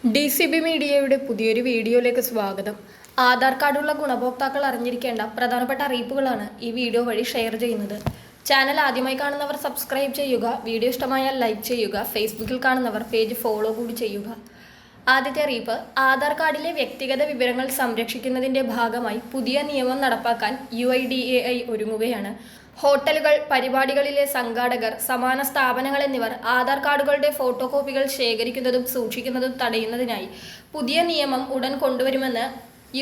DCB മീഡിയയുടെ പുതിയൊരു വീഡിയോയിലേക്ക് സ്വാഗതം. ആധാർ കാർഡുള്ള ഗുണഭോക്താക്കൾ അറിഞ്ഞിരിക്കേണ്ട പ്രധാനപ്പെട്ട അറിയിപ്പുകളാണ് ഈ വീഡിയോ വഴി ഷെയർ ചെയ്യുന്നത്. ചാനൽ ആദ്യമായി കാണുന്നവർ സബ്സ്ക്രൈബ് ചെയ്യുക, വീഡിയോ ഇഷ്ടമായാൽ ലൈക്ക് ചെയ്യുക, ഫേസ്ബുക്കിൽ കാണുന്നവർ പേജ് ഫോളോ കൂടി ചെയ്യുക. ആദ്യത്തെ അറിയിപ്പ്, ആധാർ കാർഡിലെ വ്യക്തിഗത വിവരങ്ങൾ സംരക്ഷിക്കുന്നതിൻ്റെ ഭാഗമായി പുതിയ നിയമം നടപ്പാക്കാൻ UIDAI ഒരുങ്ങുകയാണ്. ഹോട്ടലുകൾ, പരിപാടികളിലെ സംഘാടകർ, സമാന സ്ഥാപനങ്ങൾ എന്നിവർ ആധാർ കാർഡുകളുടെ ഫോട്ടോ കോപ്പികൾ ശേഖരിക്കുന്നതും സൂക്ഷിക്കുന്നതും തടയുന്നതിനായി പുതിയ നിയമം ഉടൻ കൊണ്ടുവരുമെന്ന്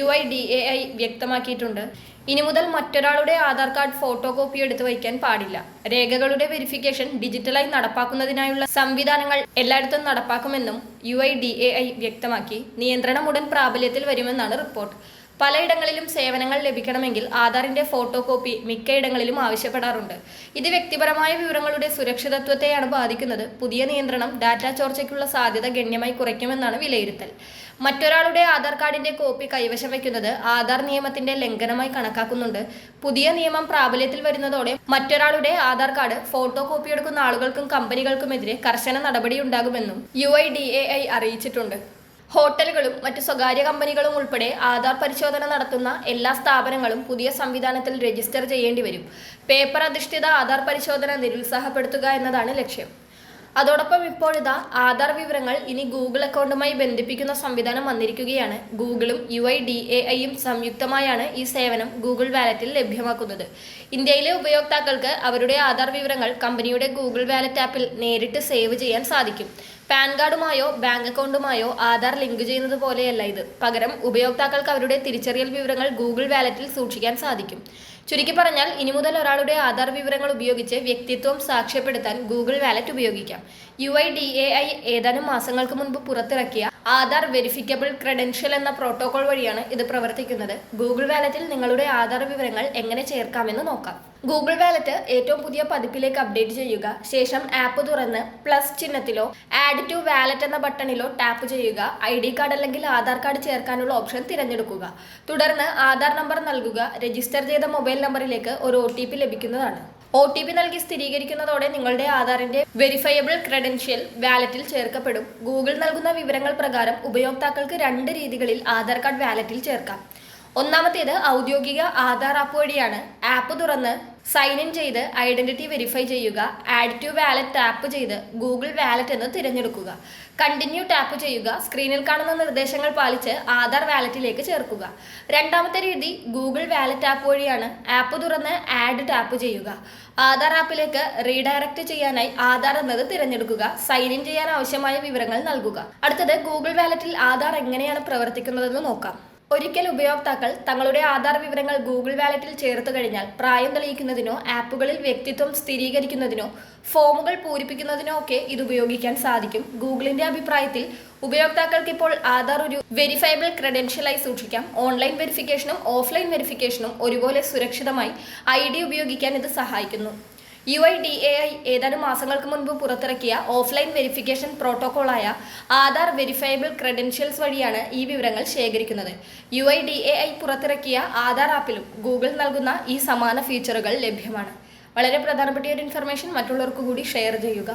UIDAI വ്യക്തമാക്കിയിട്ടുണ്ട്. ഇനി മുതൽ മറ്റൊരാളുടെ ആധാർ കാർഡ് ഫോട്ടോ കോപ്പി എടുത്തു വയ്ക്കാൻ പാടില്ല. രേഖകളുടെ വെരിഫിക്കേഷൻ ഡിജിറ്റലായി നടപ്പാക്കുന്നതിനായുള്ള സംവിധാനങ്ങൾ എല്ലായിടത്തും നടപ്പാക്കുമെന്നും UIDAI വ്യക്തമാക്കി. നിയന്ത്രണം ഉടൻ പ്രാബല്യത്തിൽ വരുമെന്നാണ് റിപ്പോർട്ട്. പലയിടങ്ങളിലും സേവനങ്ങൾ ലഭിക്കണമെങ്കിൽ ആധാറിന്റെ ഫോട്ടോ കോപ്പി മിക്കയിടങ്ങളിലും ആവശ്യപ്പെടാറുണ്ട്. ഇത് വ്യക്തിപരമായ വിവരങ്ങളുടെ സുരക്ഷിതത്വത്തെയാണ് ബാധിക്കുന്നത്. പുതിയ നിയന്ത്രണം ഡാറ്റ ചോർച്ചയ്ക്കുള്ള സാധ്യത ഗണ്യമായി കുറയ്ക്കുമെന്നാണ് വിലയിരുത്തൽ. മറ്റൊരാളുടെ ആധാർ കാർഡിന്റെ കോപ്പി കൈവശം വയ്ക്കുന്നത് ആധാർ നിയമത്തിന്റെ ലംഘനമായി കണക്കാക്കുന്നുണ്ട്. പുതിയ നിയമം പ്രാബല്യത്തിൽ വരുന്നതോടെ മറ്റൊരാളുടെ ആധാർ കാർഡ് ഫോട്ടോ കോപ്പിയെടുക്കുന്ന ആളുകൾക്കും കമ്പനികൾക്കുമെതിരെ കർശന നടപടിയുണ്ടാകുമെന്നും UIDAI അറിയിച്ചിട്ടുണ്ട്. ഹോട്ടലുകളും മറ്റ് സ്വകാര്യ കമ്പനികളും ഉൾപ്പെടെ ആധാർ പരിശോധന നടത്തുന്ന എല്ലാ സ്ഥാപനങ്ങളും പുതിയ സംവിധാനത്തിൽ രജിസ്റ്റർ ചെയ്യേണ്ടി വരും. പേപ്പർ അധിഷ്ഠിത ആധാർ പരിശോധന നിരുത്സാഹപ്പെടുത്തുക എന്നതാണ് ലക്ഷ്യം. അതോടൊപ്പം ഇപ്പോഴിതാ ആധാർ വിവരങ്ങൾ ഇനി ഗൂഗിൾ അക്കൗണ്ടുമായി ബന്ധിപ്പിക്കുന്ന സംവിധാനം വന്നിരിക്കുകയാണ്. ഗൂഗിളും UIDAIയും സംയുക്തമായാണ് ഈ സേവനം ഗൂഗിൾ വാലറ്റിൽ ലഭ്യമാക്കുന്നത്. ഇന്ത്യയിലെ ഉപയോക്താക്കൾക്ക് അവരുടെ ആധാർ വിവരങ്ങൾ കമ്പനിയുടെ ഗൂഗിൾ വാലറ്റ് ആപ്പിൽ നേരിട്ട് സേവ് ചെയ്യാൻ സാധിക്കും. പാൻ കാർഡുമായോ ബാങ്ക് അക്കൗണ്ടുമായോ ആധാർ ലിങ്ക് ചെയ്യുന്നത് പോലെയല്ല ഇത്. പകരം ഉപയോക്താക്കൾക്ക് അവരുടെ തിരിച്ചറിയൽ വിവരങ്ങൾ ഗൂഗിൾ വാലറ്റിൽ സൂക്ഷിക്കാൻ സാധിക്കും. ചുരുക്കി പറഞ്ഞാൽ ഇനി മുതൽ ഒരാളുടെ ആധാർ വിവരങ്ങൾ ഉപയോഗിച്ച് വ്യക്തിത്വം സാക്ഷ്യപ്പെടുത്താൻ ഗൂഗിൾ വാലറ്റ് ഉപയോഗിക്കാം. UIDAI ഏതാനും മാസങ്ങൾക്ക് മുൻപ് പുറത്തിറക്കിയ ആധാർ വെരിഫിക്കബിൾ ക്രെഡൻഷ്യൽ എന്ന പ്രോട്ടോകോൾ വഴിയാണ് ഇത് പ്രവർത്തിക്കുന്നത്. ഗൂഗിൾ വാലറ്റിൽ നിങ്ങളുടെ ആധാർ വിവരങ്ങൾ എങ്ങനെ ചേർക്കാമെന്ന് നോക്കാം. ഗൂഗിൾ വാലറ്റ് ഏറ്റവും പുതിയ പതിപ്പിലേക്ക് അപ്ഡേറ്റ് ചെയ്യുക. ശേഷം ആപ്പ് തുറന്ന് പ്ലസ് ചിഹ്നത്തിലോ ആഡ് ടു വാലറ്റ് എന്ന ബട്ടണിലോ ടാപ്പ് ചെയ്യുക. ID കാർഡ് അല്ലെങ്കിൽ ആധാർ കാർഡ് ചേർക്കാനുള്ള ഓപ്ഷൻ തിരഞ്ഞെടുക്കുക. തുടർന്ന് ആധാർ നമ്പർ നൽകുക. രജിസ്റ്റർ ചെയ്ത മൊബൈൽ നമ്പറിലേക്ക് ഒരു OTP ലഭിക്കുന്നതാണ്. OTP നൽകി സ്ഥിരീകരിക്കുന്നതോടെ നിങ്ങളുടെ ആധാറിന്റെ വെരിഫയബിൾ ക്രെഡൻഷ്യൽ വാലറ്റിൽ ചേർക്കപ്പെടും. ഗൂഗിൾ നൽകുന്ന വിവരങ്ങൾ പ്രകാരം ഉപയോക്താക്കൾക്ക് 2 രീതികളിൽ ആധാർ കാർഡ് വാലറ്റിൽ ചേർക്കാം. ഒന്നാമത്തേത് ഔദ്യോഗിക ആധാർ ആപ്പ് വഴിയാണ്. ആപ്പ് തുറന്ന് സൈൻ ഇൻ ചെയ്ത് ഐഡന്റിറ്റി വെരിഫൈ ചെയ്യുക. ആഡ് ടു വാലറ്റ് ടാപ്പ് ചെയ്ത് ഗൂഗിൾ വാലറ്റ് എന്ന് തിരഞ്ഞെടുക്കുക. കണ്ടിന്യൂ ടാപ്പ് ചെയ്യുക. സ്ക്രീനിൽ കാണുന്ന നിർദ്ദേശങ്ങൾ പാലിച്ച് ആധാർ വാലറ്റിലേക്ക് ചേർക്കുക. രണ്ടാമത്തെ രീതി ഗൂഗിൾ വാലറ്റ് ആപ്പ് വഴിയാണ്. ആപ്പ് തുറന്ന് ആഡ് ടാപ്പ് ചെയ്യുക. ആധാർ ആപ്പിലേക്ക് റീഡയറക്റ്റ് ചെയ്യാനായി ആധാർ എന്നത് തിരഞ്ഞെടുക്കുക. സൈൻ ഇൻ ചെയ്യാൻ ആവശ്യമായ വിവരങ്ങൾ നൽകുക. അടുത്തത് ഗൂഗിൾ വാലറ്റിൽ ആധാർ എങ്ങനെയാണ് പ്രവർത്തിക്കുന്നതെന്ന് നോക്കാം. ഒരിക്കൽ ഉപയോക്താക്കൾ തങ്ങളുടെ ആധാർ വിവരങ്ങൾ ഗൂഗിൾ വാലറ്റിൽ ചേർത്ത് കഴിഞ്ഞാൽ പ്രായം തെളിയിക്കുന്നതിനോ ആപ്പുകളിൽ വ്യക്തിത്വം സ്ഥിരീകരിക്കുന്നതിനോ ഫോമുകൾ പൂരിപ്പിക്കുന്നതിനോ ഒക്കെ ഇത് ഉപയോഗിക്കാൻ സാധിക്കും. ഗൂഗിളിന്റെ അഭിപ്രായത്തിൽ ഉപയോക്താക്കൾക്ക് ഇപ്പോൾ ആധാർ ഒരു വെരിഫയബിൾ ക്രെഡൻഷ്യലായി സൂക്ഷിക്കാം. ഓൺലൈൻ വെരിഫിക്കേഷനും ഓഫ്ലൈൻ വെരിഫിക്കേഷനും ഒരുപോലെ സുരക്ഷിതമായി ID ഉപയോഗിക്കാൻ ഇത് സഹായിക്കുന്നു. UIDAI ഏതാനും മാസങ്ങൾക്ക് മുൻപ് പുറത്തിറക്കിയ ഓഫ്ലൈൻ വെരിഫിക്കേഷൻ പ്രോട്ടോകോളായ ആധാർ വെരിഫയബിൾ ക്രെഡൻഷ്യൽസ് വഴിയാണ് ഈ വിവരങ്ങൾ ശേഖരിക്കുന്നത്. UIDAI പുറത്തിറക്കിയ ആധാർ ആപ്പിലും ഗൂഗിൾ നൽകുന്ന ഈ സമാന ഫീച്ചറുകൾ ലഭ്യമാണ്. വളരെ പ്രധാനപ്പെട്ട ഒരു ഇൻഫർമേഷൻ മറ്റുള്ളവർക്ക് കൂടി ഷെയർ ചെയ്യുക.